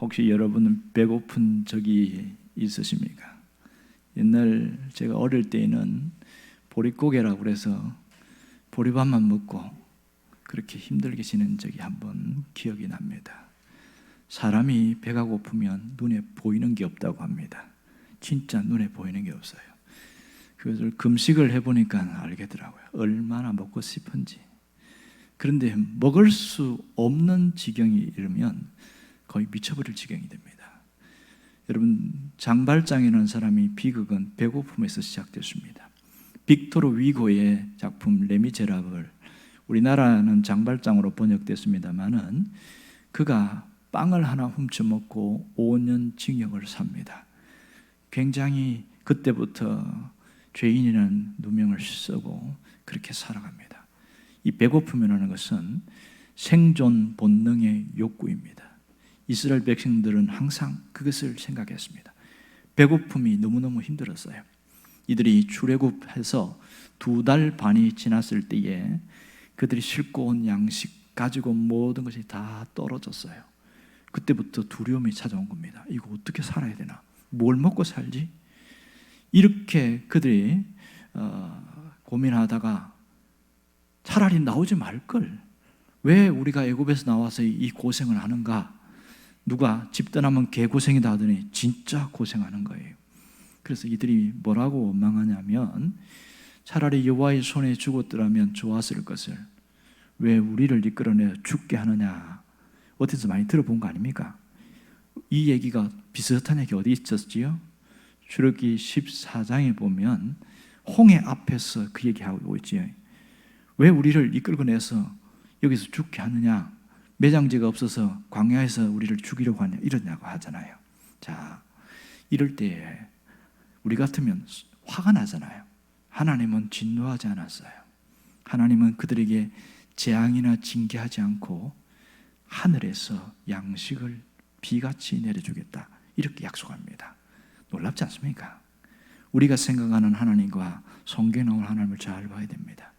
혹시 여러분은 배고픈 적이 있으십니까? 옛날 제가 어릴 때에는 보릿고개라고 그래서 보리밥만 먹고 그렇게 힘들게 지낸 적이 한번 기억이 납니다. 사람이 배가 고프면 눈에 보이는 게 없다고 합니다. 진짜 눈에 보이는 게 없어요. 그것을 금식을 해보니까 알겠더라고요. 얼마나 먹고 싶은지. 그런데 먹을 수 없는 지경이 이르면 거의 미쳐버릴 지경이 됩니다. 여러분, 장발장이라는 사람이 비극은 배고픔에서 시작됐습니다. 빅토르 위고의 작품 레미제라블, 우리나라는 장발장으로 번역됐습니다마는 그가 빵을 하나 훔쳐먹고 5년 징역을 삽니다. 굉장히 그때부터 죄인이라는 누명을 쓰고 그렇게 살아갑니다. 이 배고픔이라는 것은 생존 본능의 욕구입니다. 이스라엘 백성들은 항상 그것을 생각했습니다. 배고픔이 너무너무 힘들었어요. 이들이 출애굽해서 2달 반이 지났을 때에 그들이 싣고 온 양식 가지고 모든 것이 다 떨어졌어요. 그때부터 두려움이 찾아온 겁니다. 이거 어떻게 살아야 되나? 뭘 먹고 살지? 이렇게 그들이 고민하다가 차라리 나오지 말걸. 왜 우리가 애굽에서 나와서 이 고생을 하는가? 누가 집 떠나면 개고생이다 하더니 진짜 고생하는 거예요. 그래서 이들이 뭐라고 원망하냐면 차라리 여호와의 손에 죽었더라면 좋았을 것을 왜 우리를 이끌어내 죽게 하느냐. 어디서 많이 들어본 거 아닙니까? 이 얘기가 비슷한 얘기 어디 있었지요? 출애굽기 14장에 보면 홍해 앞에서 그 얘기하고 있지요. 왜 우리를 이끌고 내서 여기서 죽게 하느냐? 매장지가 없어서 광야에서 우리를 죽이려고 하냐? 이러냐고 하잖아요. 자, 이럴 때 우리 같으면 화가 나잖아요. 하나님은 진노하지 않았어요. 하나님은 그들에게 재앙이나 징계하지 않고 하늘에서 양식을 비같이 내려주겠다 이렇게 약속합니다. 놀랍지 않습니까? 우리가 생각하는 하나님과 성경에 나온 하나님을 잘 봐야 됩니다.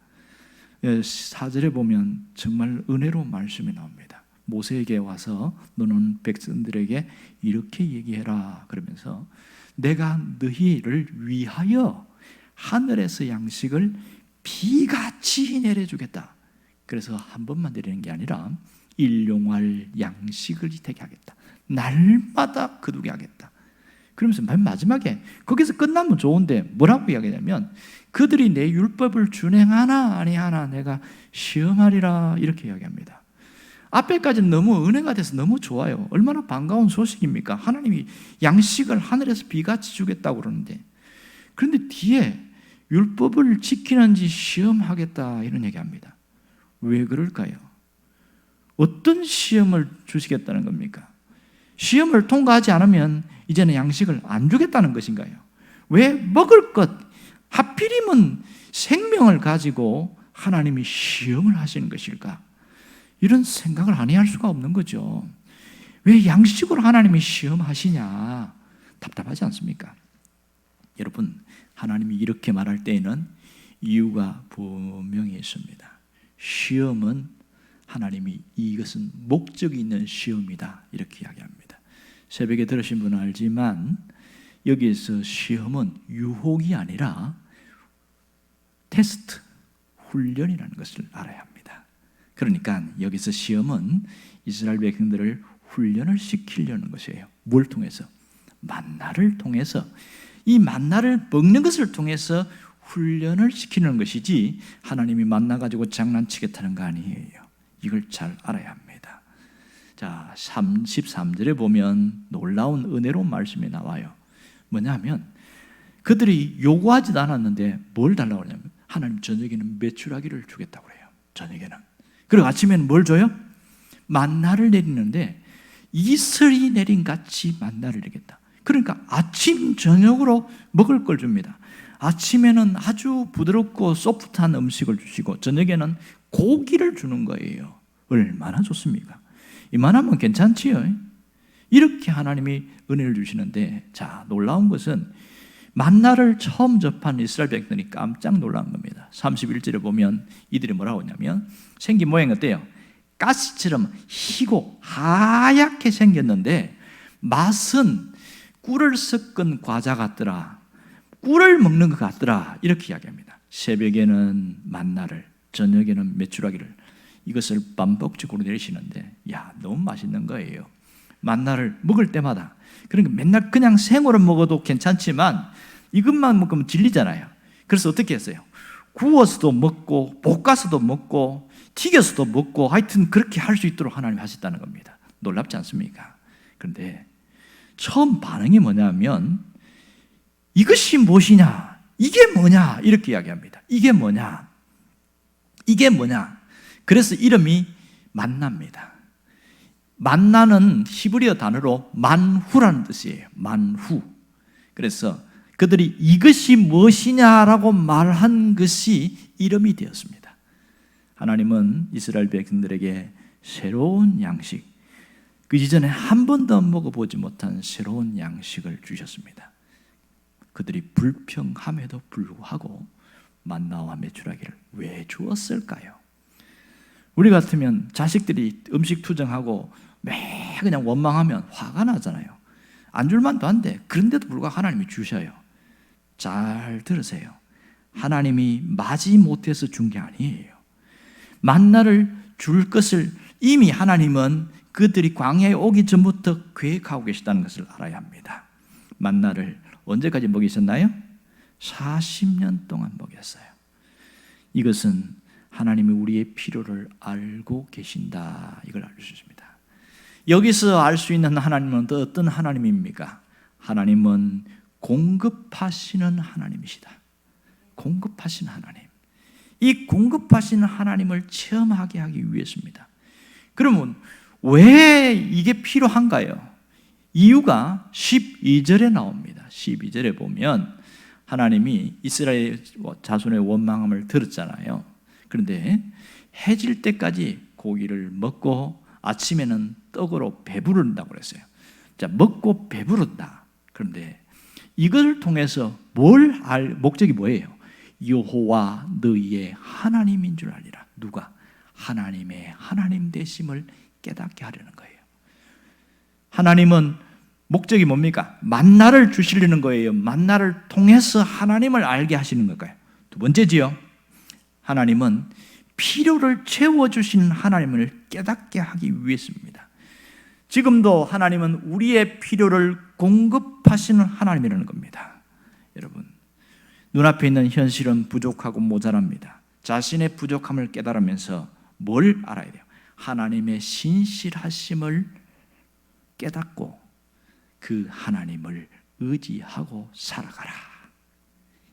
4절에 보면 정말 은혜로운 말씀이 나옵니다. 모세에게 와서 너는 백성들에게 이렇게 얘기해라 그러면서 내가 너희를 위하여 하늘에서 양식을 비같이 내려주겠다. 그래서 한 번만 내리는 게 아니라 일용할 양식을 되게 하겠다. 날마다 거두게 하겠다. 그러면서 맨 마지막에 거기서 끝나면 좋은데 뭐라고 이야기하냐면 그들이 내 율법을 준행하나 아니하나 내가 시험하리라 이렇게 이야기합니다. 앞에까지는 너무 은혜가 돼서 너무 좋아요. 얼마나 반가운 소식입니까? 하나님이 양식을 하늘에서 비같이 주겠다고 그러는데 그런데 뒤에 율법을 지키는지 시험하겠다 이런 얘기합니다. 왜 그럴까요? 어떤 시험을 주시겠다는 겁니까? 시험을 통과하지 않으면 이제는 양식을 안 주겠다는 것인가요? 왜 먹을 것, 하필이면 생명을 가지고 하나님이 시험을 하시는 것일까? 이런 생각을 안 할 수가 없는 거죠. 왜 양식으로 하나님이 시험하시냐? 답답하지 않습니까? 여러분, 하나님이 이렇게 말할 때에는 이유가 분명히 있습니다. 시험은 하나님이 이것은 목적이 있는 시험이다 이렇게 이야기합니다. 새벽에 들으신 분은 알지만 여기에서 시험은 유혹이 아니라 테스트, 훈련이라는 것을 알아야 합니다. 그러니까 여기서 시험은 이스라엘 백성들을 훈련을 시키려는 것이에요. 뭘 통해서? 만나를 통해서. 이 만나를 먹는 것을 통해서 훈련을 시키는 것이지 하나님이 만나 가지고 장난치겠다는 거 아니에요. 이걸 잘 알아야 합니다. 자, 33절에 보면 놀라운 은혜로운 말씀이 나와요. 뭐냐면 그들이 요구하지도 않았는데 뭘 달라고 하냐면 하나님 저녁에는 메추라기를 주겠다고 해요. 저녁에는. 그리고 아침에는 뭘 줘요? 만나를 내리는데 이슬이 내린 같이 만나를 내리겠다. 그러니까 아침 저녁으로 먹을 걸 줍니다. 아침에는 아주 부드럽고 소프트한 음식을 주시고 저녁에는 고기를 주는 거예요. 얼마나 좋습니까? 이만하면 괜찮지요? 이렇게 하나님이 은혜를 주시는데 자, 놀라운 것은 만나를 처음 접한 이스라엘 백성이 깜짝 놀란 겁니다. 31절에 보면 이들이 뭐라고 하냐면 생긴 모양이 어때요? 가시처럼 희고 하얗게 생겼는데 맛은 꿀을 섞은 과자 같더라, 꿀을 먹는 것 같더라, 이렇게 이야기합니다. 새벽에는 만나를, 저녁에는 메추라기를, 이것을 반복적으로 내리시는데, 야, 너무 맛있는 거예요. 만나를 먹을 때마다. 그러니까 맨날 그냥 생으로 먹어도 괜찮지만 이것만 먹으면 질리잖아요. 그래서 어떻게 했어요? 구워서도 먹고 볶아서도 먹고 튀겨서도 먹고, 하여튼 그렇게 할 수 있도록 하나님이 하셨다는 겁니다. 놀랍지 않습니까? 그런데 처음 반응이 뭐냐면, 이것이 무엇이냐, 이게 뭐냐, 이렇게 이야기합니다. 이게 뭐냐, 이게 뭐냐. 그래서 이름이 만나입니다. 만나는 히브리어 단어로 만후라는 뜻이에요. 만후. 그래서 그들이 이것이 무엇이냐라고 말한 것이 이름이 되었습니다. 하나님은 이스라엘 백성들에게 새로운 양식, 그 이전에 한 번도 먹어보지 못한 새로운 양식을 주셨습니다. 그들이 불평함에도 불구하고 만나와 메추라기를 왜 주었을까요? 우리 같으면 자식들이 음식 투정하고 매 그냥 원망하면 화가 나잖아요. 안 줄 만도 한데, 그런데도 불구하고 하나님이 주셔요. 잘 들으세요. 하나님이 마지 못해서 준 게 아니에요. 만나를 줄 것을 이미 하나님은 그들이 광야에 오기 전부터 계획하고 계시다는 것을 알아야 합니다. 만나를 언제까지 먹이셨나요? 40년 동안 먹였어요. 이것은 하나님이 우리의 필요를 알고 계신다, 이걸 알려주십니다. 여기서 알 수 있는 하나님은 또 어떤 하나님입니까? 하나님은 공급하시는 하나님이시다. 공급하시는 하나님. 이 공급하시는 하나님을 체험하게 하기 위해서입니다. 그러면 왜 이게 필요한가요? 이유가 12절에 나옵니다. 12절에 보면 하나님이 이스라엘 자손의 원망함을 들었잖아요. 그런데 해질 때까지 고기를 먹고 아침에는 떡으로 배부른다고 그랬어요. 자, 먹고 배부른다. 그런데 이걸 통해서 목적이 뭐예요? 여호와 너희의 하나님인 줄 알리라. 누가? 하나님의 하나님 되심을 깨닫게 하려는 거예요. 하나님은 목적이 뭡니까? 만나를 주시려는 거예요. 만나를 통해서 하나님을 알게 하시는 걸까요? 두 번째지요. 하나님은 필요를 채워주시는 하나님을 깨닫게 하기 위해서입니다. 지금도 하나님은 우리의 필요를 공급하시는 하나님이라는 겁니다. 여러분, 눈앞에 있는 현실은 부족하고 모자랍니다. 자신의 부족함을 깨달으면서 뭘 알아야 돼요? 하나님의 신실하심을 깨닫고 그 하나님을 의지하고 살아가라.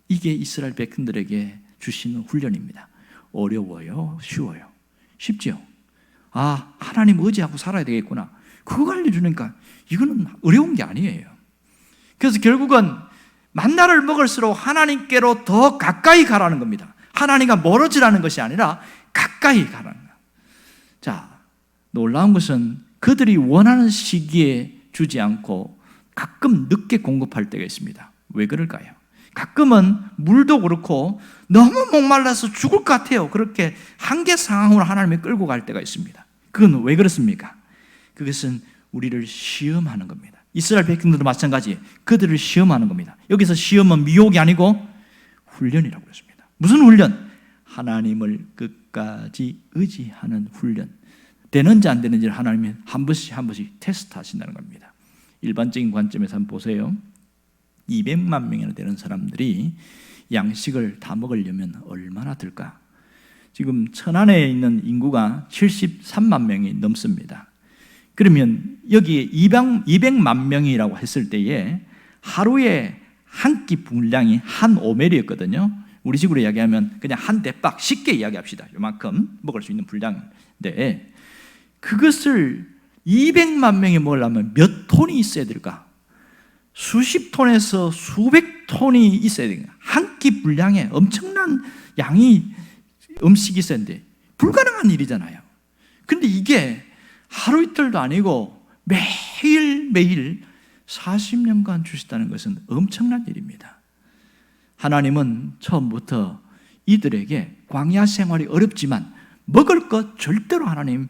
이게 이스라엘 백성들에게 주시는 훈련입니다. 어려워요? 쉬워요? 쉽죠? 아, 하나님 의지하고 살아야 되겠구나. 그거 알려주니까 이거는 어려운 게 아니에요. 그래서 결국은 만나를 먹을수록 하나님께로 더 가까이 가라는 겁니다. 하나님과 멀어지라는 것이 아니라 가까이 가라는 거예요. 자, 놀라운 것은 그들이 원하는 시기에 주지 않고 가끔 늦게 공급할 때가 있습니다. 왜 그럴까요? 가끔은 물도 그렇고 너무 목말라서 죽을 것 같아요. 그렇게 한계 상황으로 하나님이 끌고 갈 때가 있습니다. 그건 왜 그렇습니까? 그것은 우리를 시험하는 겁니다. 이스라엘 백성들도 마찬가지, 그들을 시험하는 겁니다. 여기서 시험은 미혹이 아니고 훈련이라고 했습니다. 무슨 훈련? 하나님을 끝까지 의지하는 훈련. 되는지 안 되는지를 하나님이 한 번씩 한 번씩 테스트하신다는 겁니다. 일반적인 관점에서 한번 보세요. 200만 명이나 되는 사람들이 양식을 다 먹으려면 얼마나 들까? 지금 천안에 있는 인구가 73만 명이 넘습니다. 그러면 여기에 200만 명이라고 했을 때에 하루에 한 끼 분량이 한 오멜이었거든요. 우리 식으로 이야기하면 그냥 한 대박, 쉽게 이야기합시다. 요만큼 먹을 수 있는 분량인데, 그것을 200만 명이 먹으려면 몇 톤이 있어야 될까? 수십 톤에서 수백 톤이 있어야 됩니다. 한 끼 분량에 엄청난 양이 음식이 있어야 되는데 불가능한 일이잖아요. 그런데 이게 하루 이틀도 아니고 매일매일 40년간 주셨다는 것은 엄청난 일입니다. 하나님은 처음부터 이들에게 광야 생활이 어렵지만 먹을 것 절대로 하나님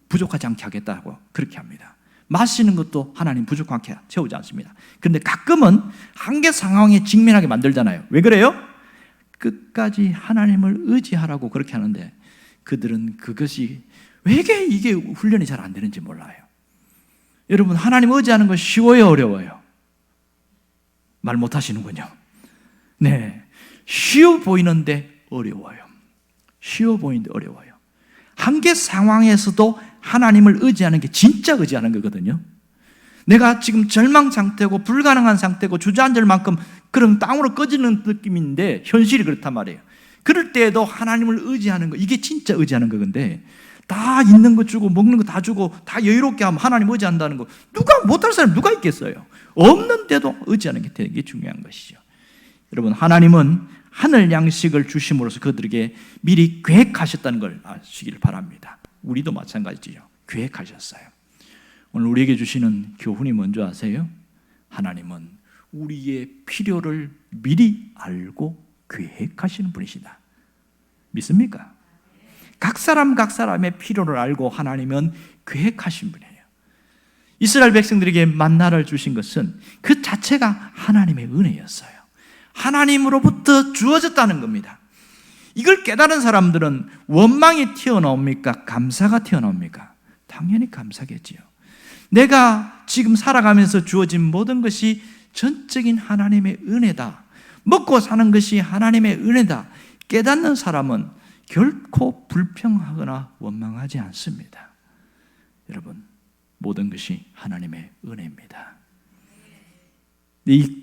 부족하지 않게 하겠다고 그렇게 합니다. 마시는 것도 하나님 부족하게 채우지 않습니다. 그런데 가끔은 한계 상황에 직면하게 만들잖아요. 왜 그래요? 끝까지 하나님을 의지하라고 그렇게 하는데 그들은 그것이 왜 이게 훈련이 잘 안 되는지 몰라요. 여러분, 하나님 의지하는 거 쉬워요, 어려워요? 말 못 하시는군요. 네, 쉬워 보이는데 어려워요. 쉬워 보이는데 어려워요. 한계 상황에서도 하나님을 의지하는 게 진짜 의지하는 거거든요. 내가 지금 절망 상태고 불가능한 상태고 주저앉을 만큼 그런 땅으로 꺼지는 느낌인데 현실이 그렇단 말이에요. 그럴 때에도 하나님을 의지하는 거, 이게 진짜 의지하는 거건데, 다 있는 거 주고 먹는 거 다 주고 다 여유롭게 하면 하나님 의지한다는 거, 누가 못할 사람 누가 있겠어요? 없는데도 의지하는 게 되게 중요한 것이죠. 여러분, 하나님은 하늘 양식을 주심으로써 그들에게 미리 계획하셨다는 걸 아시기를 바랍니다. 우리도 마찬가지죠. 계획하셨어요. 오늘 우리에게 주시는 교훈이 뭔지 아세요? 하나님은 우리의 필요를 미리 알고 계획하시는 분이시다. 믿습니까? 각 사람의 필요를 알고 하나님은 계획하신 분이에요. 이스라엘 백성들에게 만나를 주신 것은 그 자체가 하나님의 은혜였어요. 하나님으로부터 주어졌다는 겁니다. 이걸 깨달은 사람들은 원망이 튀어나옵니까? 감사가 튀어나옵니까? 당연히 감사겠지요. 내가 지금 살아가면서 주어진 모든 것이 전적인 하나님의 은혜다. 먹고 사는 것이 하나님의 은혜다. 깨닫는 사람은 결코 불평하거나 원망하지 않습니다. 여러분, 모든 것이 하나님의 은혜입니다.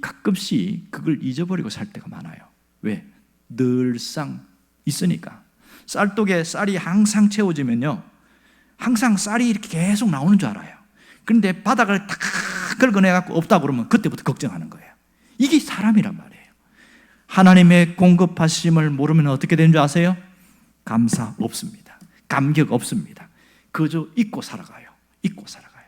가끔씩 그걸 잊어버리고 살 때가 많아요. 왜? 늘상 있으니까. 쌀독에 쌀이 항상 채워지면요, 항상 쌀이 이렇게 계속 나오는 줄 알아요. 그런데 바닥을 탁 긁어내갖고 없다고 그러면 그때부터 걱정하는 거예요. 이게 사람이란 말이에요. 하나님의 공급하심을 모르면 어떻게 되는 줄 아세요? 감사 없습니다. 감격 없습니다. 그저 잊고 살아가요. 잊고 살아가요.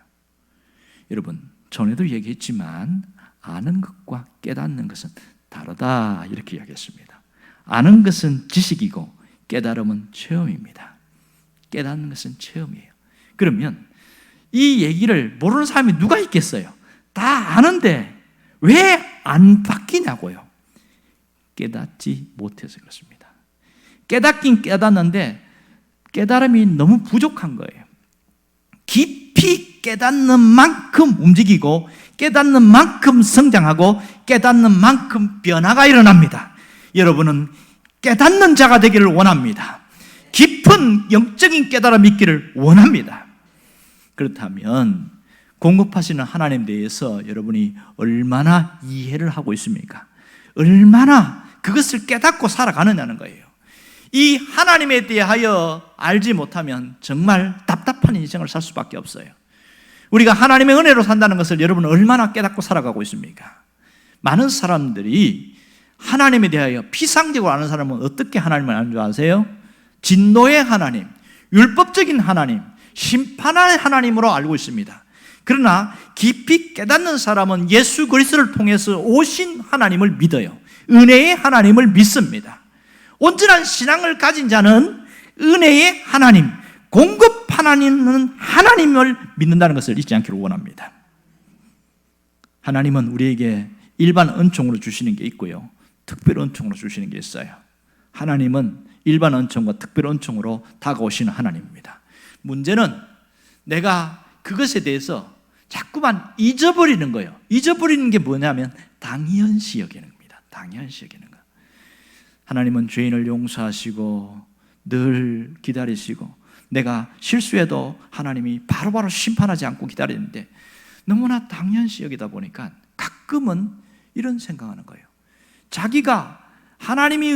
여러분, 전에도 얘기했지만 아는 것과 깨닫는 것은 다르다, 이렇게 이야기했습니다. 아는 것은 지식이고 깨달음은 체험입니다. 깨닫는 것은 체험이에요. 그러면 이 얘기를 모르는 사람이 누가 있겠어요? 다 아는데 왜 안 바뀌냐고요? 깨닫지 못해서 그렇습니다. 깨닫긴 깨닫는데 깨달음이 너무 부족한 거예요. 깊이 깨닫는 만큼 움직이고 깨닫는 만큼 성장하고 깨닫는 만큼 변화가 일어납니다. 여러분은 깨닫는 자가 되기를 원합니다. 깊은 영적인 깨달음이 있기를 원합니다. 그렇다면 공급하시는 하나님에 대해서 여러분이 얼마나 이해를 하고 있습니까? 얼마나 그것을 깨닫고 살아가느냐는 거예요. 이 하나님에 대하여 알지 못하면 정말 답답한 인생을 살 수밖에 없어요. 우리가 하나님의 은혜로 산다는 것을 여러분 얼마나 깨닫고 살아가고 있습니까? 많은 사람들이 하나님에 대하여 피상적으로 아는 사람은 어떻게 하나님을 아는 줄 아세요? 진노의 하나님, 율법적인 하나님, 심판의 하나님으로 알고 있습니다. 그러나 깊이 깨닫는 사람은 예수 그리스도를 통해서 오신 하나님을 믿어요. 은혜의 하나님을 믿습니다. 온전한 신앙을 가진 자는 은혜의 하나님, 공급 하나님은 하나님을 믿는다는 것을 잊지 않기를 원합니다. 하나님은 우리에게 일반 은총으로 주시는 게 있고요, 특별 은총으로 주시는 게 있어요. 하나님은 일반 은총과 특별 은총으로 다가오시는 하나님입니다. 문제는 내가 그것에 대해서 자꾸만 잊어버리는 거예요. 잊어버리는 게 뭐냐면 당연시 여기는 겁니다. 당연시 여기는 거. 하나님은 죄인을 용서하시고 늘 기다리시고 내가 실수해도 하나님이 바로바로 심판하지 않고 기다리는데 너무나 당연시 여기다 보니까 가끔은 이런 생각하는 거예요. 자기가 하나님이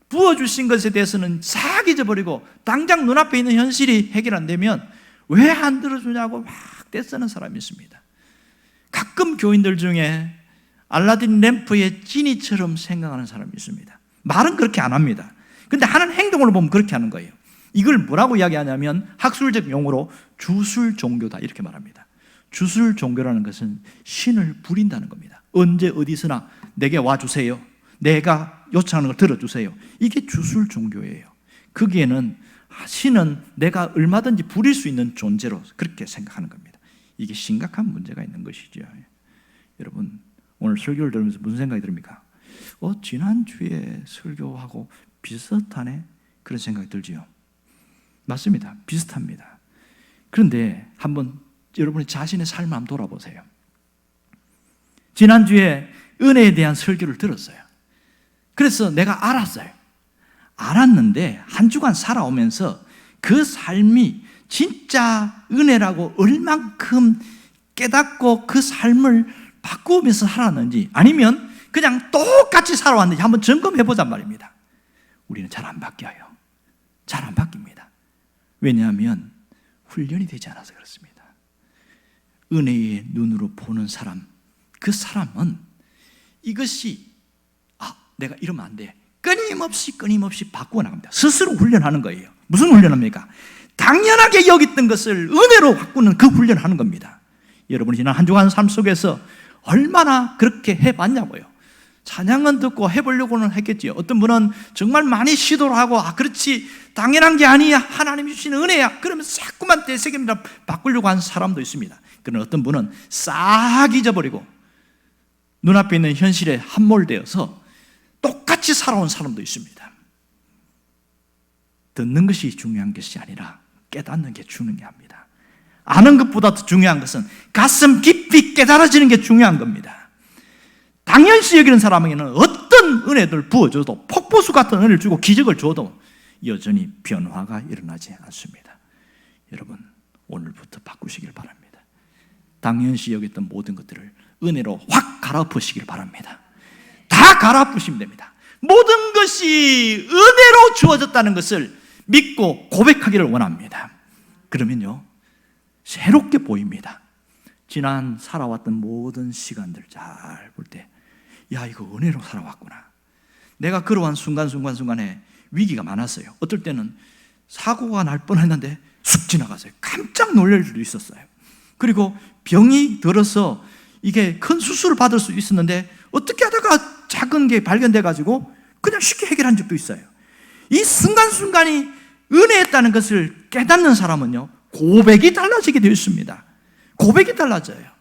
부어주신 것에 대해서는 싹 잊어버리고 당장 눈앞에 있는 현실이 해결 안 되면 왜 안 들어주냐고 막 떼쓰는 사람이 있습니다. 가끔 교인들 중에 알라딘 램프의 지니처럼 생각하는 사람이 있습니다. 말은 그렇게 안 합니다. 근데 하는 행동을 보면 그렇게 하는 거예요. 이걸 뭐라고 이야기하냐면 학술적 용어로 주술 종교다, 이렇게 말합니다. 주술 종교라는 것은 신을 부린다는 겁니다. 언제 어디서나 내게 와주세요, 내가 요청하는 걸 들어주세요, 이게 주술 종교예요. 거기에는 신은 내가 얼마든지 부릴 수 있는 존재로 그렇게 생각하는 겁니다. 이게 심각한 문제가 있는 것이죠. 여러분, 오늘 설교를 들으면서 무슨 생각이 듭니까? 지난주에 설교하고 비슷하네? 그런 생각이 들지요. 맞습니다. 비슷합니다. 그런데 한번 여러분이 자신의 삶을 한번 돌아보세요. 지난주에 은혜에 대한 설교를 들었어요. 그래서 내가 알았어요. 알았는데 한 주간 살아오면서 그 삶이 진짜 은혜라고 얼만큼 깨닫고 그 삶을 바꾸면서 살았는지, 아니면 그냥 똑같이 살아왔는지 한번 점검해 보단 말입니다. 우리는 잘 안 바뀌어요. 잘 안 바뀝니다. 왜냐하면 훈련이 되지 않아서 그렇습니다. 은혜의 눈으로 보는 사람, 그 사람은 이것이 내가 이러면 안 돼, 끊임없이 바꾸어 나갑니다. 스스로 훈련하는 거예요. 무슨 훈련합니까? 당연하게 여겼던 것을 은혜로 바꾸는 그 훈련을 하는 겁니다. 여러분이 지난 한 주간 삶 속에서 얼마나 그렇게 해봤냐고요. 찬양은 듣고 해보려고는 했겠지요. 어떤 분은 정말 많이 시도를 하고 그렇지, 당연한 게 아니야, 하나님이 주신 은혜야, 그러면서 자꾸만 되새깁니다 바꾸려고 하는 사람도 있습니다. 그러나 어떤 분은 싹 잊어버리고 눈앞에 있는 현실에 함몰되어서 똑같이 살아온 사람도 있습니다. 듣는 것이 중요한 것이 아니라 깨닫는 게 중요합니다. 아는 것보다 더 중요한 것은 가슴 깊이 깨달아지는 게 중요한 겁니다. 당연시 여기는 사람에게는 어떤 은혜를 부어줘도, 폭포수 같은 은혜를 주고 기적을 줘도 여전히 변화가 일어나지 않습니다. 여러분, 오늘부터 바꾸시길 바랍니다. 당연시 여겼던 모든 것들을 은혜로 확 갈아엎으시길 바랍니다. 다 갈아엎으시면 됩니다. 모든 것이 은혜로 주어졌다는 것을 믿고 고백하기를 원합니다. 그러면요, 새롭게 보입니다. 지난 살아왔던 모든 시간들 잘 볼 때, 이거 은혜로 살아왔구나. 내가 걸어간 순간순간에 위기가 많았어요. 어떨 때는 사고가 날 뻔했는데 쑥 지나갔어요. 깜짝 놀랄 수도 있었어요. 그리고 병이 들어서 이게 큰 수술을 받을 수 있었는데 어떻게 하다가 작은 게 발견돼가지고 그냥 쉽게 해결한 적도 있어요. 이 순간순간이 은혜였다는 것을 깨닫는 사람은요, 고백이 달라지게 되어 있습니다. 고백이 달라져요.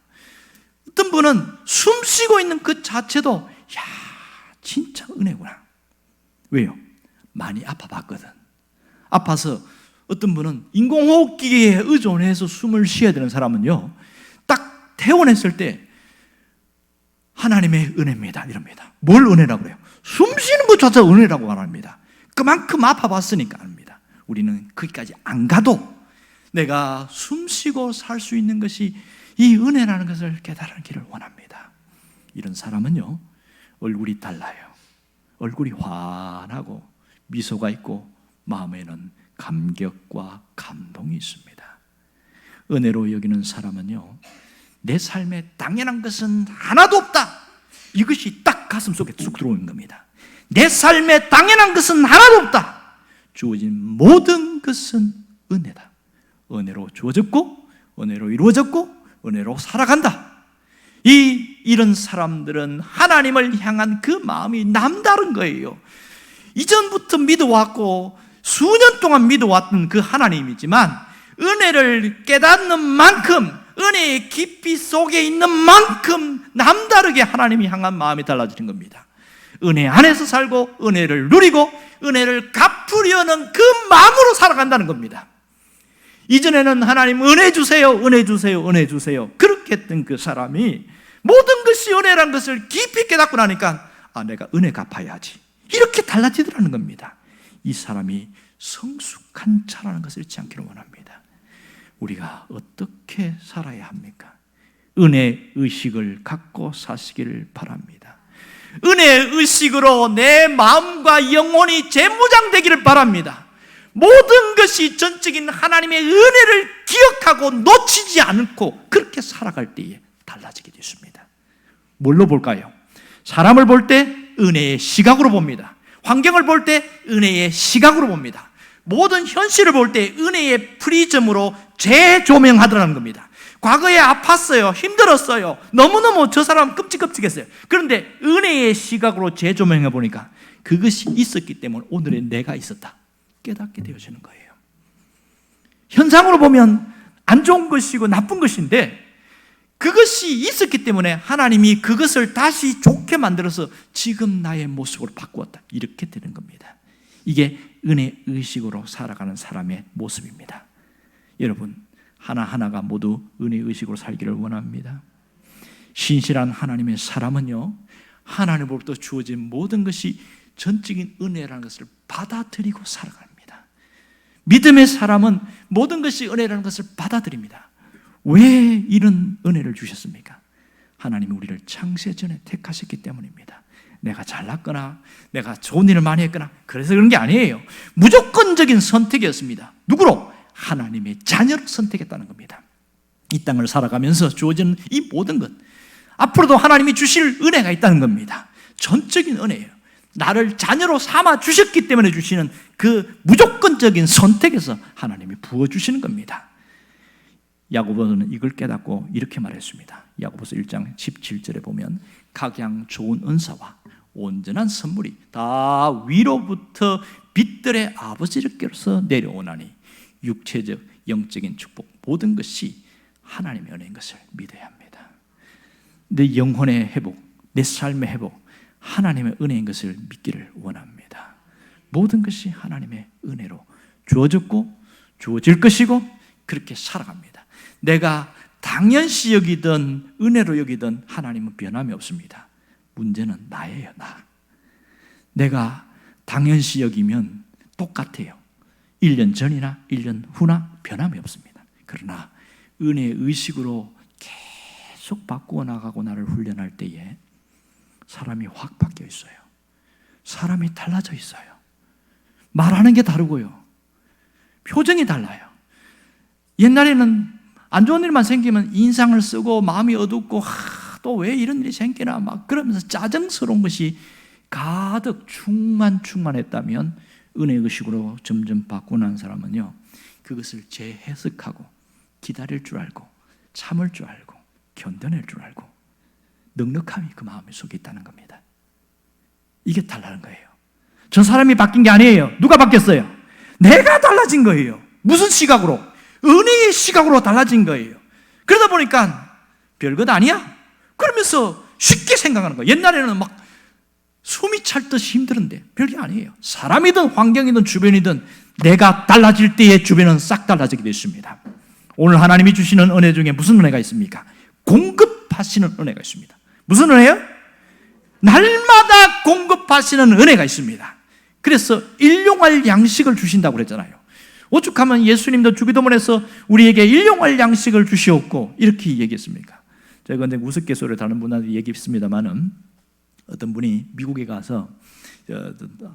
어떤 분은 숨 쉬고 있는 그 자체도 진짜 은혜구나. 왜요? 많이 아파봤거든. 아파서 어떤 분은 인공호흡기에 의존해서 숨을 쉬어야 되는 사람은요, 딱 퇴원했을 때 하나님의 은혜입니다 이럽니다. 뭘 은혜라고 그래요? 숨 쉬는 것 자체가 은혜라고 말합니다. 그만큼 아파봤으니까 합니다. 우리는 거기까지 안 가도 내가 숨 쉬고 살 수 있는 것이 이 은혜라는 것을 깨달기를 원합니다. 이런 사람은요, 얼굴이 달라요. 얼굴이 환하고 미소가 있고 마음에는 감격과 감동이 있습니다. 은혜로 여기는 사람은요, 내 삶에 당연한 것은 하나도 없다, 이것이 딱 가슴 속에 쑥 들어오는 겁니다. 내 삶에 당연한 것은 하나도 없다, 주어진 모든 것은 은혜다. 은혜로 주어졌고 은혜로 이루어졌고 은혜로 살아간다. 이런 사람들은 하나님을 향한 그 마음이 남다른 거예요. 이전부터 믿어왔고 수년 동안 믿어왔던 그 하나님이지만 은혜를 깨닫는 만큼, 은혜의 깊이 속에 있는 만큼 남다르게 하나님이 향한 마음이 달라지는 겁니다. 은혜 안에서 살고 은혜를 누리고 은혜를 갚으려는 그 마음으로 살아간다는 겁니다. 이전에는 하나님 은혜 주세요, 은혜 주세요, 은혜 주세요 그렇게 했던 그 사람이 모든 것이 은혜라는 것을 깊이 깨닫고 나니까 내가 은혜 갚아야지, 이렇게 달라지더라는 겁니다. 이 사람이 성숙한 자라는 것을 잊지 않기를 원합니다. 우리가 어떻게 살아야 합니까? 은혜 의식을 갖고 사시기를 바랍니다. 은혜 의식으로 내 마음과 영혼이 재무장되기를 바랍니다. 모든 것이 전적인 하나님의 은혜를 기억하고 놓치지 않고 그렇게 살아갈 때에 달라지게 됐습니다. 뭘로 볼까요? 사람을 볼 때 은혜의 시각으로 봅니다. 환경을 볼 때 은혜의 시각으로 봅니다. 모든 현실을 볼 때 은혜의 프리즘으로 재조명하더라는 겁니다. 과거에 아팠어요, 힘들었어요, 너무너무 저 사람 끔찍끔찍했어요. 그런데 은혜의 시각으로 재조명해 보니까 그것이 있었기 때문에 오늘의 내가 있었다 깨닫게 되어지는 거예요. 현상으로 보면 안 좋은 것이고 나쁜 것인데 그것이 있었기 때문에 하나님이 그것을 다시 좋게 만들어서 지금 나의 모습으로 바꾸었다, 이렇게 되는 겁니다. 이게 은혜 의식으로 살아가는 사람의 모습입니다. 여러분, 하나하나가 모두 은혜 의식으로 살기를 원합니다. 신실한 하나님의 사람은요, 하나님으로부터 주어진 모든 것이 전적인 은혜라는 것을 받아들이고 살아갑니다. 믿음의 사람은 모든 것이 은혜라는 것을 받아들입니다. 왜 이런 은혜를 주셨습니까? 하나님이 우리를 창세 전에 택하셨기 때문입니다. 내가 잘났거나 내가 좋은 일을 많이 했거나 그래서 그런 게 아니에요. 무조건적인 선택이었습니다. 누구로? 하나님의 자녀로 선택했다는 겁니다. 이 땅을 살아가면서 주어진 이 모든 것, 앞으로도 하나님이 주실 은혜가 있다는 겁니다. 전적인 은혜예요. 나를 자녀로 삼아 주셨기 때문에 주시는 그 무조건적인 선택에서 하나님이 부어주시는 겁니다. 야고보는 이걸 깨닫고 이렇게 말했습니다. 야고보서 1장 17절에 보면 각양 좋은 은사와 온전한 선물이 다 위로부터 빛들의 아버지께로서 내려오나니 육체적 영적인 축복 모든 것이 하나님의 은혜인 것을 믿어야 합니다. 내 영혼의 회복, 내 삶의 회복, 하나님의 은혜인 것을 믿기를 원합니다. 모든 것이 하나님의 은혜로 주어졌고 주어질 것이고 그렇게 살아갑니다. 내가 당연시 여기든 은혜로 여기든 하나님은 변함이 없습니다. 문제는 나예요, 나. 내가 당연시 여기면 똑같아요. 1년 전이나 1년 후나 변함이 없습니다. 그러나 은혜의 의식으로 계속 바꾸어 나가고 나를 훈련할 때에 사람이 확 바뀌어 있어요. 사람이 달라져 있어요. 말하는 게 다르고요. 표정이 달라요. 옛날에는 안 좋은 일만 생기면 인상을 쓰고 마음이 어둡고 또 왜 이런 일이 생기나 막 그러면서 짜증스러운 것이 가득 충만했다면 은혜의 의식으로 점점 바꾸고 난 사람은요, 그것을 재해석하고 기다릴 줄 알고 참을 줄 알고 견뎌낼 줄 알고 넉넉함이 그 마음 속에 있다는 겁니다. 이게 달라는 거예요. 저 사람이 바뀐 게 아니에요. 누가 바뀌었어요? 내가 달라진 거예요. 무슨 시각으로? 은혜의 시각으로 달라진 거예요. 그러다 보니까 별것 아니야? 그러면서 쉽게 생각하는 거예요. 옛날에는 막 숨이 찰 듯이 힘들은데 별게 아니에요. 사람이든 환경이든 주변이든 내가 달라질 때에 주변은 싹 달라지게 되어 있습니다. 오늘 하나님이 주시는 은혜 중에 무슨 은혜가 있습니까? 공급하시는 은혜가 있습니다. 무슨 은혜요? 날마다 공급하시는 은혜가 있습니다. 그래서 일용할 양식을 주신다고 그랬잖아요. 오죽하면 예수님도 주기도문에서 우리에게 일용할 양식을 주시옵고 이렇게 얘기했습니까? 제가 근데 우스갯소리를 다른 분한테 얘기했습니다만은 어떤 분이 미국에 가서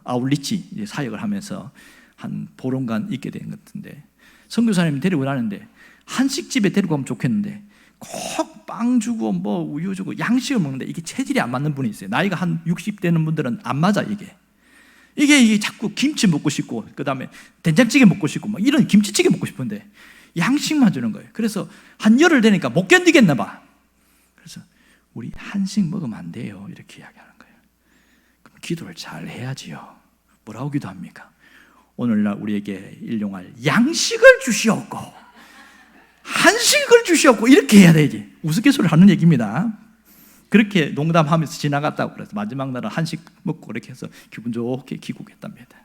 아울리치 사역을 하면서 한 보름간 있게 된 것 같은데 선교사님이 데리고 가는데 한식집에 데리고 가면 좋겠는데 꼭 빵 주고 뭐 우유 주고 양식을 먹는데 이게 체질이 안 맞는 분이 있어요. 나이가 한 60 되는 분들은 안 맞아. 이게 자꾸 김치 먹고 싶고 그 다음에 된장찌개 먹고 싶고 막 이런 김치찌개 먹고 싶은데 양식만 주는 거예요. 그래서 한 열흘 되니까 못 견디겠나 봐. 그래서 우리 한식 먹으면 안 돼요, 이렇게 이야기하는 거예요. 그럼 기도를 잘 해야지요. 뭐라고 기도합니까? 오늘날 우리에게 일용할 양식을 주시옵고 한식을 주시옵고 이렇게 해야 되지. 우스갯소리를 하는 얘기입니다. 그렇게 농담하면서 지나갔다고 그래서 마지막 날은 한식 먹고 그렇게 해서 기분 좋게 귀국했답니다.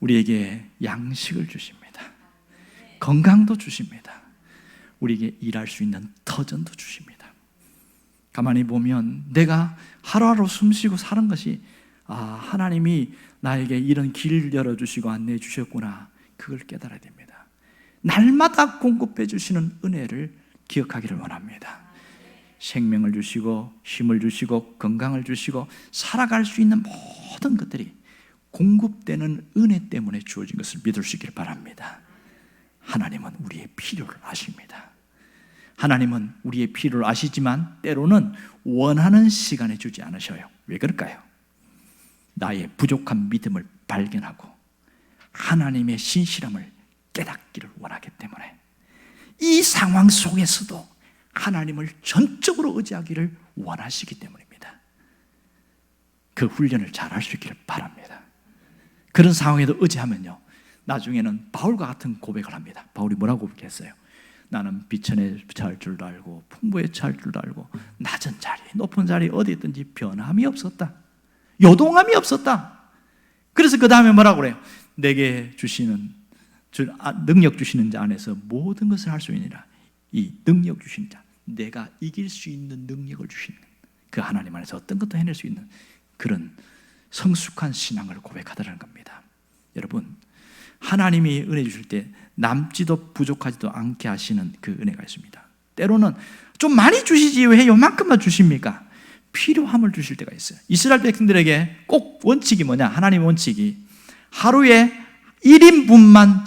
우리에게 양식을 주십니다. 건강도 주십니다. 우리에게 일할 수 있는 터전도 주십니다. 가만히 보면 내가 하루하루 숨쉬고 사는 것이 하나님이 나에게 이런 길을 열어주시고 안내해 주셨구나, 그걸 깨달아야 됩니다. 날마다 공급해 주시는 은혜를 기억하기를 원합니다. 생명을 주시고 힘을 주시고 건강을 주시고 살아갈 수 있는 모든 것들이 공급되는 은혜 때문에 주어진 것을 믿을 수 있기를 바랍니다. 하나님은 우리의 필요를 아십니다. 하나님은 우리의 필요를 아시지만 때로는 원하는 시간에 주지 않으셔요. 왜 그럴까요? 나의 부족한 믿음을 발견하고 하나님의 신실함을 깨닫기를 원하기 때문에 이 상황 속에서도 하나님을 전적으로 의지하기를 원하시기 때문입니다. 그 훈련을 잘 할 수 있기를 바랍니다. 그런 상황에도 의지하면요, 나중에는 바울과 같은 고백을 합니다. 바울이 뭐라고 고백했어요? 나는 비천에 처할 줄도 알고 풍부에 처할 줄도 알고 낮은 자리, 높은 자리 어디 있든지 변함이 없었다. 요동함이 없었다. 그래서 그 다음에 뭐라고 그래요? 내게 주시는 능력 주시는 자 안에서 모든 것을 할 수 있느니라. 이 능력 주시는 자, 내가 이길 수 있는 능력을 주시는 그 하나님 안에서 어떤 것도 해낼 수 있는 그런 성숙한 신앙을 고백하더라는 겁니다. 여러분, 하나님이 은혜 주실 때 남지도 부족하지도 않게 하시는 그 은혜가 있습니다. 때로는 좀 많이 주시지 왜 요만큼만 주십니까? 필요함을 주실 때가 있어요. 이스라엘 백성들에게 꼭 원칙이 뭐냐? 하나님의 원칙이 하루에 1인분만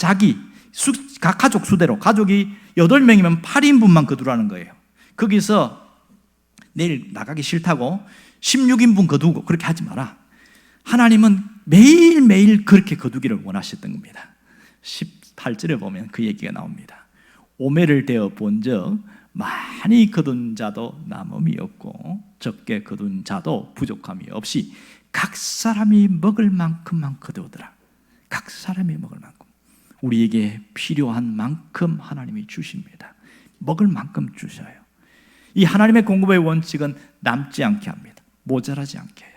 각 가족 수대로, 가족이 8명이면 8인분만 거두라는 거예요. 거기서 내일 나가기 싫다고 16인분 거두고 그렇게 하지 마라. 하나님은 매일매일 그렇게 거두기를 원하셨던 겁니다. 18절에 보면 그 얘기가 나옵니다. 오매를 대어 본즉 많이 거둔 자도 남음이 없고 적게 거둔 자도 부족함이 없이 각 사람이 먹을 만큼만 거두더라. 각 사람이 먹을 만큼. 우리에게 필요한 만큼 하나님이 주십니다. 먹을 만큼 주셔요. 이 하나님의 공급의 원칙은 남지 않게 합니다. 모자라지 않게 해요.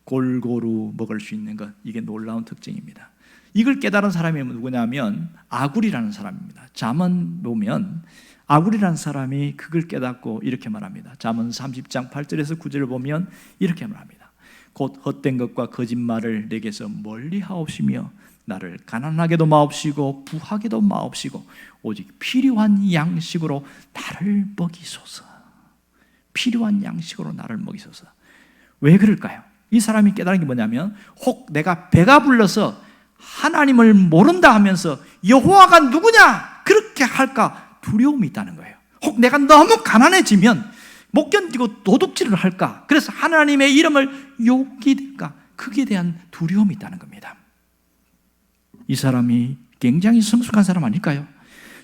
골고루 먹을 수 있는 것, 이게 놀라운 특징입니다. 이걸 깨달은 사람이 누구냐면 아굴이라는 사람입니다. 잠언 보면 아굴이라는 사람이 그걸 깨닫고 이렇게 말합니다. 잠언 30장 8절에서 9절을 보면 이렇게 말합니다. 곧 헛된 것과 거짓말을 내게서 멀리 하옵시며 나를 가난하게도 마옵시고 부하게도 마옵시고 오직 필요한 양식으로 나를 먹이소서. 필요한 양식으로 나를 먹이소서. 왜 그럴까요? 이 사람이 깨달은 게 뭐냐면 혹 내가 배가 불러서 하나님을 모른다 하면서 여호와가 누구냐 그렇게 할까 두려움이 있다는 거예요. 혹 내가 너무 가난해지면 못 견디고 도둑질을 할까, 그래서 하나님의 이름을 욕이 될까, 그에 대한 두려움이 있다는 겁니다. 이 사람이 굉장히 성숙한 사람 아닐까요?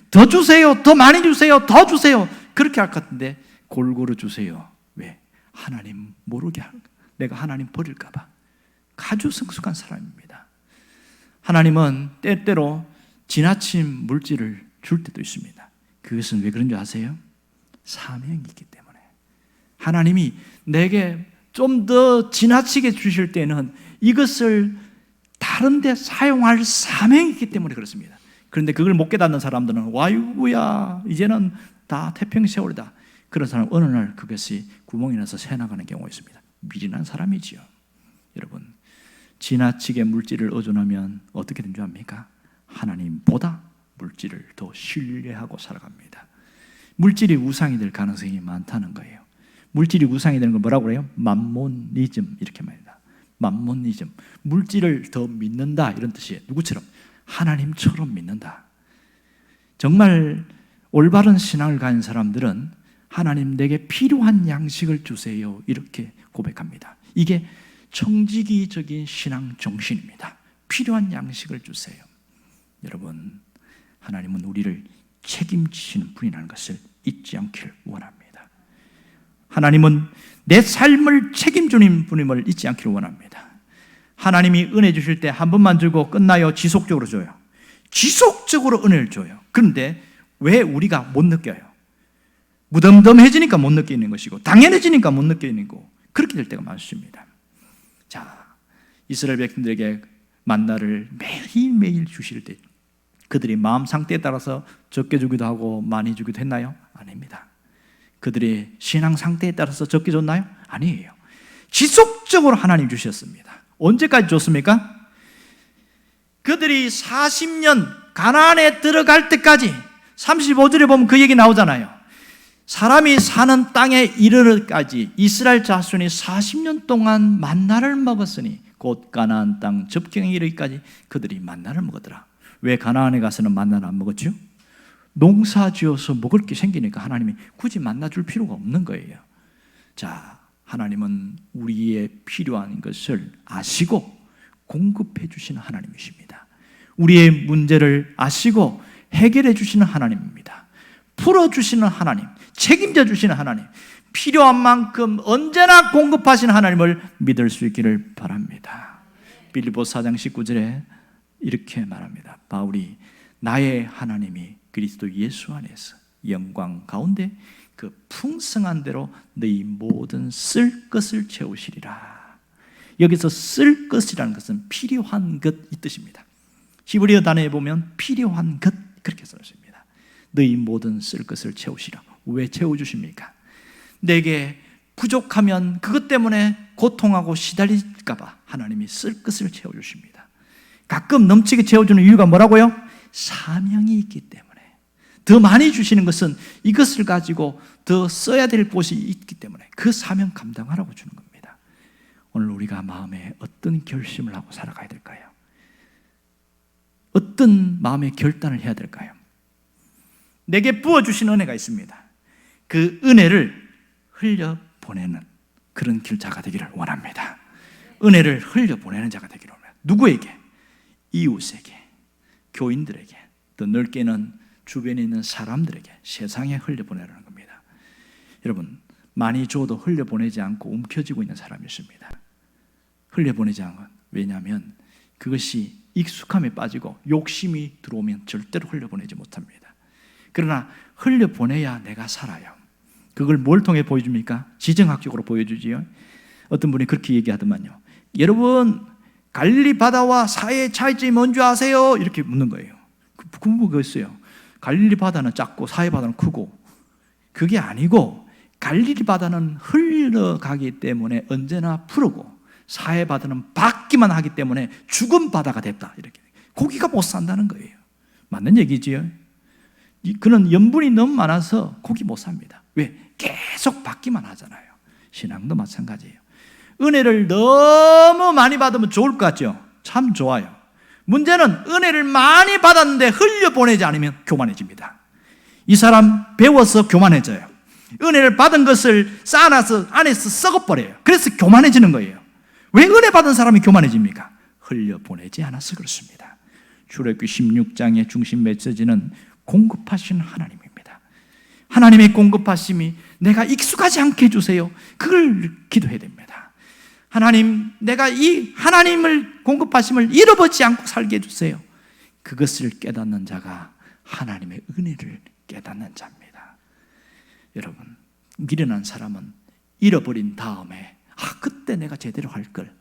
더 주세요, 더 많이 주세요, 더 주세요, 그렇게 할 것 같은데 골고루 주세요. 왜? 하나님 모르게 할까? 내가 하나님 버릴까 봐. 아주 성숙한 사람입니다. 하나님은 때때로 지나친 물질을 줄 때도 있습니다. 그것은 왜 그런 줄 아세요? 사명이 있기 때문에. 하나님이 내게 좀 더 지나치게 주실 때는 이것을 다른 데 사용할 사명이 있기 때문에 그렇습니다. 그런데 그걸 못 깨닫는 사람들은 와이구야 이제는 다 태평세월이다. 그런 사람 어느 날 그것이 구멍이 나서 새나가는 경우가 있습니다. 미련한 사람이지요. 여러분, 지나치게 물질을 의존하면 어떻게 된 줄 압니까? 하나님보다 물질을 더 신뢰하고 살아갑니다. 물질이 우상이 될 가능성이 많다는 거예요. 물질이 우상이 되는 걸 뭐라고 그래요? 맘모니즘, 이렇게 말합니다. 맘모니즘, 물질을 더 믿는다 이런 뜻이에요. 누구처럼? 하나님처럼 믿는다. 정말 올바른 신앙을 가진 사람들은 하나님 내게 필요한 양식을 주세요 이렇게 고백합니다. 이게 청지기적인 신앙 정신입니다. 필요한 양식을 주세요. 여러분, 하나님은 우리를 책임지시는 분이라는 것을 잊지 않기를 원합니다. 하나님은 내 삶을 책임지는 분임을 잊지 않기를 원합니다. 하나님이 은혜 주실 때 한 번만 주고 끝나요? 지속적으로 줘요? 지속적으로 은혜를 줘요. 그런데 왜 우리가 못 느껴요? 무덤덤해지니까 못 느끼는 것이고 당연해지니까 못 느끼는 거고 그렇게 될 때가 많습니다. 자, 이스라엘 백성들에게 만나를 매일매일 주실 때 그들이 마음 상태에 따라서 적게 주기도 하고 많이 주기도 했나요? 아닙니다. 그들의 신앙 상태에 따라서 적게 줬나요? 아니에요. 지속적으로 하나님 주셨습니다. 언제까지 줬습니까? 그들이 40년 가나안에 들어갈 때까지. 35절에 보면 그 얘기 나오잖아요. 사람이 사는 땅에 이르러까지 이스라엘 자손이 40년 동안 만나를 먹었으니 곧 가나안 땅 접경에 이르기까지 그들이 만나를 먹었더라. 왜 가나안에 가서는 만나를 안 먹었죠? 농사 지어서 먹을 게 생기니까 하나님이 굳이 만나 줄 필요가 없는 거예요. 자, 하나님은 우리의 필요한 것을 아시고 공급해 주시는 하나님이십니다. 우리의 문제를 아시고 해결해 주시는 하나님입니다. 풀어주시는 하나님, 책임져 주시는 하나님, 필요한 만큼 언제나 공급하시는 하나님을 믿을 수 있기를 바랍니다. 빌립보서 4장 19절에 이렇게 말합니다. 바울이 나의 하나님이 그리스도 예수 안에서 영광 가운데 그 풍성한 대로 너희 모든 쓸 것을 채우시리라. 여기서 쓸 것이라는 것은 필요한 것 이 뜻입니다. 히브리어 단어에 보면 필요한 것 그렇게 써 있습니다. 너희 모든 쓸 것을 채우시라. 왜 채워주십니까? 내게 부족하면 그것 때문에 고통하고 시달릴까 봐 하나님이 쓸 것을 채워주십니다. 가끔 넘치게 채워주는 이유가 뭐라고요? 사명이 있기 때문에. 더 많이 주시는 것은 이것을 가지고 더 써야 될 곳이 있기 때문에 그 사명 감당하라고 주는 겁니다. 오늘 우리가 마음에 어떤 결심을 하고 살아가야 될까요? 어떤 마음의 결단을 해야 될까요? 내게 부어주신 은혜가 있습니다. 그 은혜를 흘려보내는 그런 길자가 되기를 원합니다. 은혜를 흘려보내는 자가 되기를 원합니다. 누구에게? 이웃에게, 교인들에게, 더 넓게는 주변에 있는 사람들에게, 세상에 흘려보내라는 겁니다. 여러분, 많이 줘도 흘려보내지 않고 움켜쥐고 있는 사람이 있습니다. 흘려보내지 않은 건 왜냐하면 그것이 익숙함에 빠지고 욕심이 들어오면 절대로 흘려보내지 못합니다. 그러나 흘려보내야 내가 살아요. 그걸 뭘 통해 보여줍니까? 지정학적으로 보여주지요. 어떤 분이 그렇게 얘기하더만요. 여러분, 갈릴리 바다와 사이의 차이점이 뭔지 아세요? 이렇게 묻는 거예요. 궁금했어요. 갈릴리 바다는 작고 사해 바다는 크고, 그게 아니고 갈릴리 바다는 흘러가기 때문에 언제나 푸르고 사해 바다는 받기만 하기 때문에 죽은 바다가 됐다. 이렇게 고기가 못 산다는 거예요. 맞는 얘기지요. 그는 염분이 너무 많아서 고기 못 삽니다. 왜? 계속 받기만 하잖아요. 신앙도 마찬가지예요. 은혜를 너무 많이 받으면 좋을 것 같죠? 참 좋아요. 문제는 은혜를 많이 받았는데 흘려보내지 않으면 교만해집니다. 이 사람 배워서 교만해져요. 은혜를 받은 것을 쌓아놔서 안에서 썩어버려요. 그래서 교만해지는 거예요. 왜 은혜 받은 사람이 교만해집니까? 흘려보내지 않아서 그렇습니다. 출애굽기 16장의 중심 메시지는 공급하신 하나님입니다. 하나님의 공급하심이 내가 익숙하지 않게 해주세요. 그걸 기도해야 됩니다. 하나님, 내가 이 하나님을 공급하심을 잃어버리지 않고 살게 해주세요. 그것을 깨닫는 자가 하나님의 은혜를 깨닫는 자입니다. 여러분, 미련한 사람은 잃어버린 다음에 그때 내가 제대로 할 걸,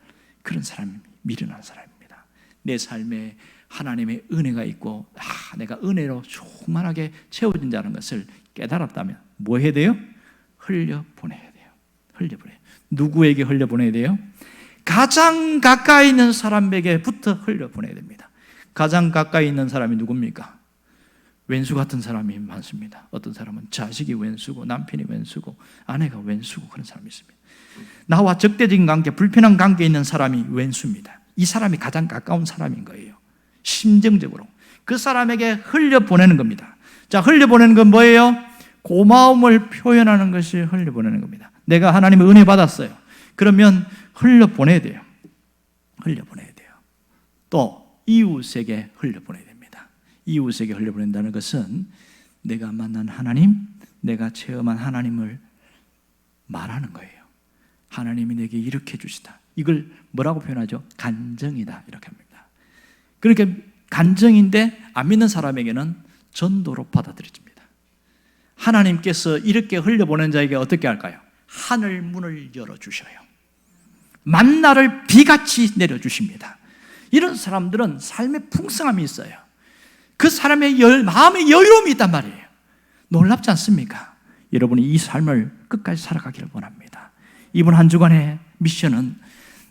그런 사람이 미련한 사람입니다. 내 삶에 하나님의 은혜가 있고 내가 은혜로 충만하게 채워진 자는 것을 깨달았다면 뭐 해야 돼요? 흘려보내야 돼요. 흘려보내요. 누구에게 흘려보내야 돼요? 가장 가까이 있는 사람에게부터 흘려보내야 됩니다. 가장 가까이 있는 사람이 누굽니까? 왼수 같은 사람이 많습니다. 어떤 사람은 자식이 왼수고 남편이 왼수고 아내가 왼수고 그런 사람이 있습니다. 나와 적대적인 관계, 불편한 관계에 있는 사람이 왼수입니다. 이 사람이 가장 가까운 사람인 거예요. 심정적으로 그 사람에게 흘려보내는 겁니다. 자, 흘려보내는 건 뭐예요? 고마움을 표현하는 것이 흘려보내는 겁니다. 내가 하나님의 은혜 받았어요. 그러면 흘려보내야 돼요. 흘려보내야 돼요. 또 이웃에게 흘려보내야 됩니다. 이웃에게 흘려보낸다는 것은 내가 만난 하나님, 내가 체험한 하나님을 말하는 거예요. 하나님이 내게 이렇게 해주시다. 이걸 뭐라고 표현하죠? 간정이다 이렇게 합니다. 그러니까 간정인데 안 믿는 사람에게는 전도로 받아들여집니다. 하나님께서 이렇게 흘려보낸 자에게 어떻게 할까요? 하늘 문을 열어주셔요. 만나를 비같이 내려주십니다. 이런 사람들은 삶의 풍성함이 있어요. 그 사람의 마음의 여유로움이 있단 말이에요. 놀랍지 않습니까? 여러분이 이 삶을 끝까지 살아가기를 원합니다. 이번 한 주간의 미션은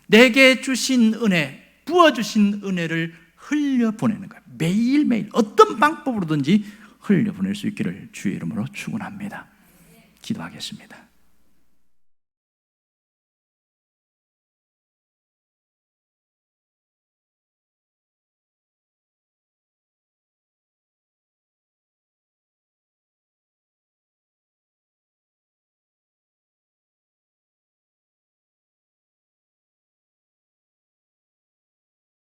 내게 주신 은혜, 부어주신 은혜를 흘려보내는 거예요. 매일매일 어떤 방법으로든지 흘려보낼 수 있기를 주의 이름으로 축원합니다. 기도하겠습니다.